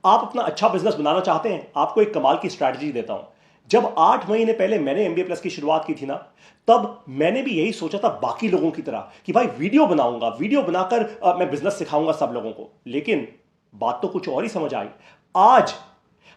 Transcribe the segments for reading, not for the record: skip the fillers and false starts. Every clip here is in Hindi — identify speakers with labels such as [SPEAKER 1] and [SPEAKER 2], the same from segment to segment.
[SPEAKER 1] आप अपना अच्छा बिजनेस बनाना चाहते हैं, आपको एक कमाल की स्ट्रैटेजी देता हूं। जब 8 महीने पहले मैंने एमबीए प्लस की शुरुआत की थी ना, तब मैंने भी यही सोचा था बाकी लोगों की तरह कि भाई वीडियो बनाऊंगा, वीडियो बनाकर मैं बिजनेस सिखाऊंगा सब लोगों को। लेकिन बात तो कुछ और ही समझ आई। आज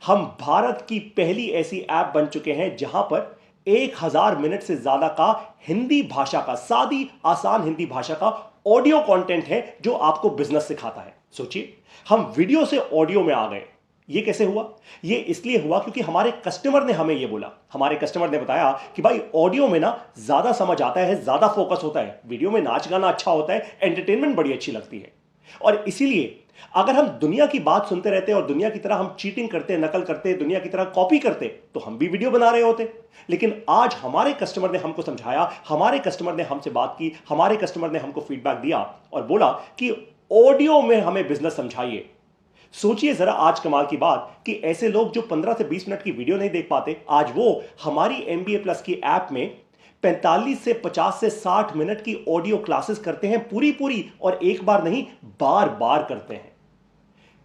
[SPEAKER 1] हम भारत की पहली ऐसी ऐप बन चुके हैं जहां पर 1000 मिनट से ज्यादा का हिंदी भाषा का, सादी आसान हिंदी भाषा का ऑडियो कंटेंट है जो आपको बिजनेस सिखाता है। सोचिए, हम वीडियो से ऑडियो में आ गए। ये कैसे हुआ? ये इसलिए हुआ क्योंकि हमारे कस्टमर ने हमें ये बोला। हमारे कस्टमर ने बताया कि भाई ऑडियो में ना ज्यादा समझ आता है, ज्यादा फोकस होता है, वीडियो में नाच गाना अच्छा होता है, एंटरटेनमेंट बड़ी अच्छी लगती है। और इसीलिए अगर हम दुनिया की बात सुनते रहते और दुनिया की तरह हम चीटिंग करते, नकल करते, दुनिया की तरह कॉपी करते, तो हम भी वीडियो बना रहे होते। लेकिन आज हमारे कस्टमर ने हमको समझाया, हमारे कस्टमर ने हमसे बात की, हमारे कस्टमर ने हमको फीडबैक दिया और बोला कि ऑडियो में हमें बिजनेस समझाइए। सोचिए जरा आज कमाल की बात कि ऐसे लोग जो 15 से 20 मिनट की वीडियो नहीं देख पाते, आज वो हमारी एमबीए प्लस की ऐप में 45 से 50 से 60 मिनट की ऑडियो क्लासेस करते हैं, पूरी पूरी, और एक बार नहीं, बार बार करते हैं।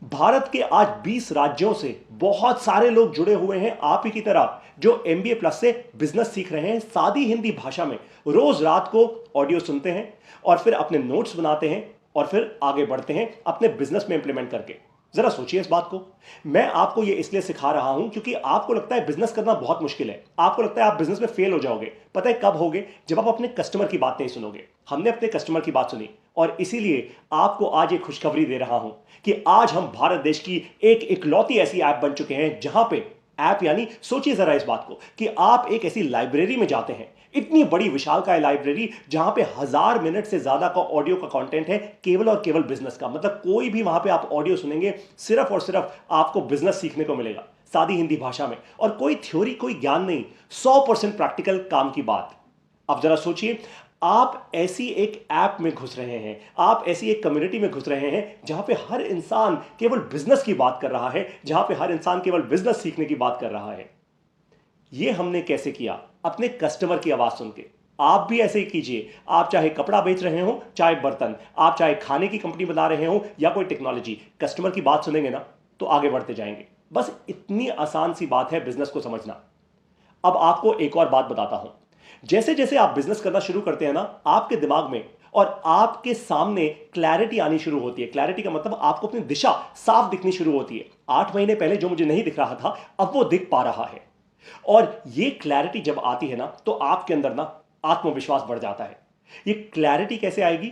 [SPEAKER 1] भारत के आज 20 राज्यों से बहुत सारे लोग जुड़े हुए हैं आप ही की तरह, जो एमबीए प्लस से बिजनेस सीख रहे हैं सादी हिंदी भाषा में। रोज रात को ऑडियो सुनते हैं और फिर अपने नोट्स बनाते हैं और फिर आगे बढ़ते हैं अपने बिजनेस में इंप्लीमेंट करके। जरा सोचिए इस बात को। मैं आपको यह इसलिए सिखा रहा हूं क्योंकि आपको लगता है बिजनेस करना बहुत मुश्किल है, आपको लगता है आप बिजनेस में फेल हो जाओगे। पता है कब होगे? जब आप अपने कस्टमर की बात नहीं सुनोगे। हमने अपने कस्टमर की बात सुनी और इसीलिए आपको आज एक खुशखबरी दे रहा हूं कि आज हम भारत देश की एक इकलौती ऐसी ऐप बन चुके हैं जहां पे ऐप यानी, सोचिए जरा इस बात को कि आप एक ऐसी लाइब्रेरी में जाते हैं, इतनी बड़ी विशालकाय लाइब्रेरी जहां पे 1000 मिनट से ज्यादा का ऑडियो का कंटेंट है, केवल और केवल बिजनेस का। मतलब कोई भी वहां पे आप ऑडियो सुनेंगे, सिर्फ और सिर्फ आपको बिजनेस सीखने को मिलेगा सादी हिंदी भाषा में, और कोई थ्योरी, कोई ज्ञान नहीं, 100% प्रैक्टिकल काम की बात। अब जरा सोचिए, आप ऐसी एक ऐप में घुस रहे हैं, आप ऐसी एक कम्युनिटी में घुस रहे हैं जहां पे हर इंसान केवल बिजनेस की बात कर रहा है, जहां पे हर इंसान केवल बिजनेस सीखने की बात कर रहा है। यह हमने कैसे किया? अपने कस्टमर की आवाज सुन के। आप भी ऐसे ही कीजिए। आप चाहे कपड़ा बेच रहे हो, चाहे बर्तन, आप चाहे खाने की कंपनी बना रहे हो या कोई टेक्नोलॉजी, कस्टमर की बात सुनेंगे ना तो आगे बढ़ते जाएंगे। बस इतनी आसान सी बात है बिजनेस को समझना। अब आपको एक और बात बताता हूं। जैसे जैसे आप बिजनेस करना शुरू करते हैं ना, आपके दिमाग में और आपके सामने क्लैरिटी आनी शुरू होती है। क्लैरिटी का मतलब आपको अपनी दिशा साफ दिखनी शुरू होती है। 8 महीने पहले जो मुझे नहीं दिख रहा था, अब वो दिख पा रहा है। और ये क्लैरिटी जब आती है ना, तो आपके अंदर ना आत्मविश्वास बढ़ जाता है। ये क्लैरिटी कैसे आएगी?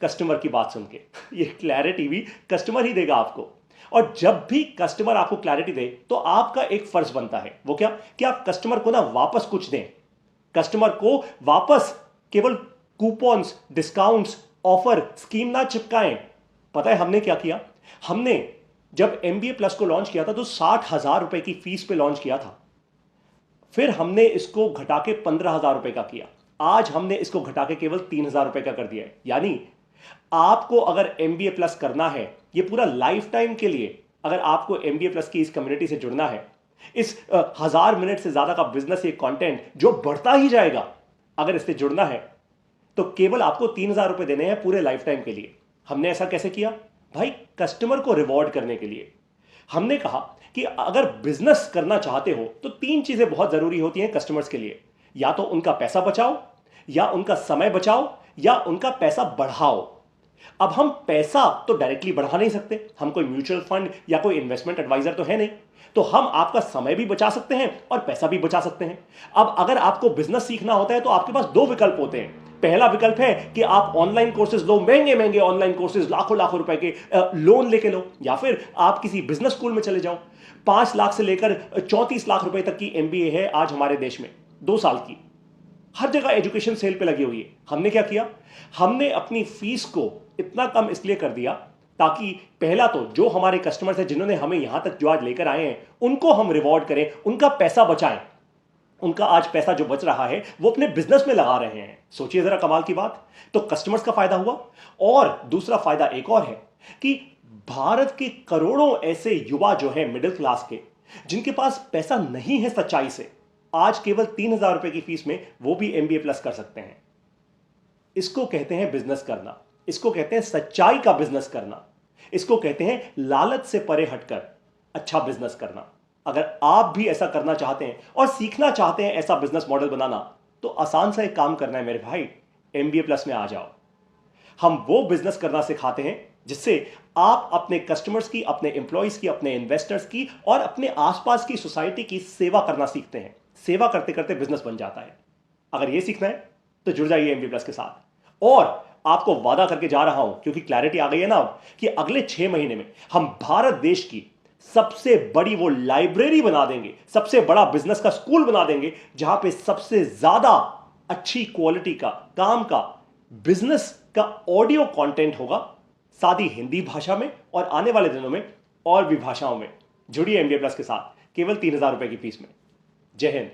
[SPEAKER 1] कस्टमर की बात सुन के। ये क्लैरिटी भी कस्टमर ही देगा आपको। और जब भी कस्टमर आपको क्लैरिटी दे तो आपका एक फर्ज बनता है, वो क्या? कि आप कस्टमर को ना वापस कुछ दें। कस्टमर को वापस केवल कूपन्स, डिस्काउंट्स, ऑफर, स्कीम ना चिपकाएं। पता है हमने क्या किया? हमने जब एमबीए प्लस को लॉन्च किया था तो 60,000 रुपए की फीस पे लॉन्च किया था। फिर हमने इसको घटा के 15,000 रुपए का किया। आज हमने इसको घटा के केवल 3,000 रुपए का कर दिया है। यानी आपको अगर एमबीए प्लस करना है, ये पूरा लाइफ टाइम के लिए, अगर आपको एमबीए प्लस की इस कम्युनिटी से जुड़ना है, इस 1000 मिनट से ज्यादा का बिजनेस, ये कंटेंट जो बढ़ता ही जाएगा, अगर इससे जुड़ना है तो केवल आपको 3,000 रुपए देने हैं पूरे लाइफ टाइम के लिए। हमने ऐसा कैसे किया? भाई कस्टमर को रिवॉर्ड करने के लिए। हमने कहा कि अगर बिजनेस करना चाहते हो तो 3 चीजें बहुत जरूरी होती हैं कस्टमर्स के लिए। या तो उनका पैसा बचाओ, या उनका समय बचाओ, या उनका पैसा बढ़ाओ। अब हम पैसा तो डायरेक्टली बढ़ा नहीं सकते, हम कोई म्यूचुअल फंड या कोई इन्वेस्टमेंट एडवाइजर तो है नहीं, तो हम आपका समय भी बचा सकते हैं और पैसा भी बचा सकते हैं। अब अगर आपको बिजनेस सीखना होता है तो आपके पास 2 विकल्प होते हैं। पहला विकल्प है कि आप ऑनलाइन कोर्सेज लो, महंगे महंगे ऑनलाइन कोर्सेज, लाखों लाखों रुपए के लोन लेके लो, या फिर आप किसी बिजनेस स्कूल में चले जाओ। 5 लाख से लेकर 34 लाख रुपए तक की एमबीए है आज हमारे देश में, 2 साल की। हर जगह एजुकेशन सेल पे लगी हुई है। हमने क्या किया? हमने अपनी फीस को इतना कम इसलिए कर दिया ताकि पहला तो जो हमारे कस्टमर्स हैं, जिन्होंने हमें यहां तक जो आज लेकर आए हैं, उनको हम रिवॉर्ड करें, उनका पैसा बचाएं। उनका आज पैसा जो बच रहा है वो अपने बिजनेस में लगा रहे हैं। सोचिए जरा कमाल की बात। तो कस्टमर्स का फायदा हुआ, और दूसरा फायदा एक और है कि भारत के करोड़ों ऐसे युवा जो हैं मिडिल क्लास के, जिनके पास पैसा नहीं है सच्चाई से, आज केवल 3,000 रुपए की फीस में वो भी एमबीए प्लस कर सकते हैं। इसको कहते हैं बिजनेस करना, इसको कहते हैं सच्चाई का बिजनेस करना, इसको कहते हैं लालच से परे हटकर अच्छा बिजनेस करना। अगर आप भी ऐसा करना चाहते हैं और सीखना चाहते हैं ऐसा बिजनेस मॉडल बनाना, तो आसान सा एक काम करना है मेरे भाई, एमबीए प्लस में आ जाओ। हम वो बिजनेस करना सिखाते हैं जिससे आप अपने कस्टमर्स की, अपने एम्प्लॉयज की, अपने इन्वेस्टर्स की और अपने आसपास की सोसाइटी की सेवा करना सीखते हैं। सेवा करते करते बिजनेस बन जाता है। अगर ये सीखना है तो जुड़ जाइए एमबी प्लस के साथ। और आपको वादा करके जा रहा हूं, क्योंकि क्लैरिटी आ गई है ना, कि अगले 6 महीने में हम भारत देश की सबसे बड़ी वो लाइब्रेरी बना देंगे, सबसे बड़ा बिजनेस का स्कूल बना देंगे, जहां पे सबसे ज्यादा अच्छी क्वालिटी का काम का बिजनेस का ऑडियो कंटेंट होगा, साथ ही हिंदी भाषा में, और आने वाले दिनों में और भी भाषाओं में। जुड़िए एमबीए प्लस के साथ केवल 3,000 रुपए की फीस में। जय हिंद।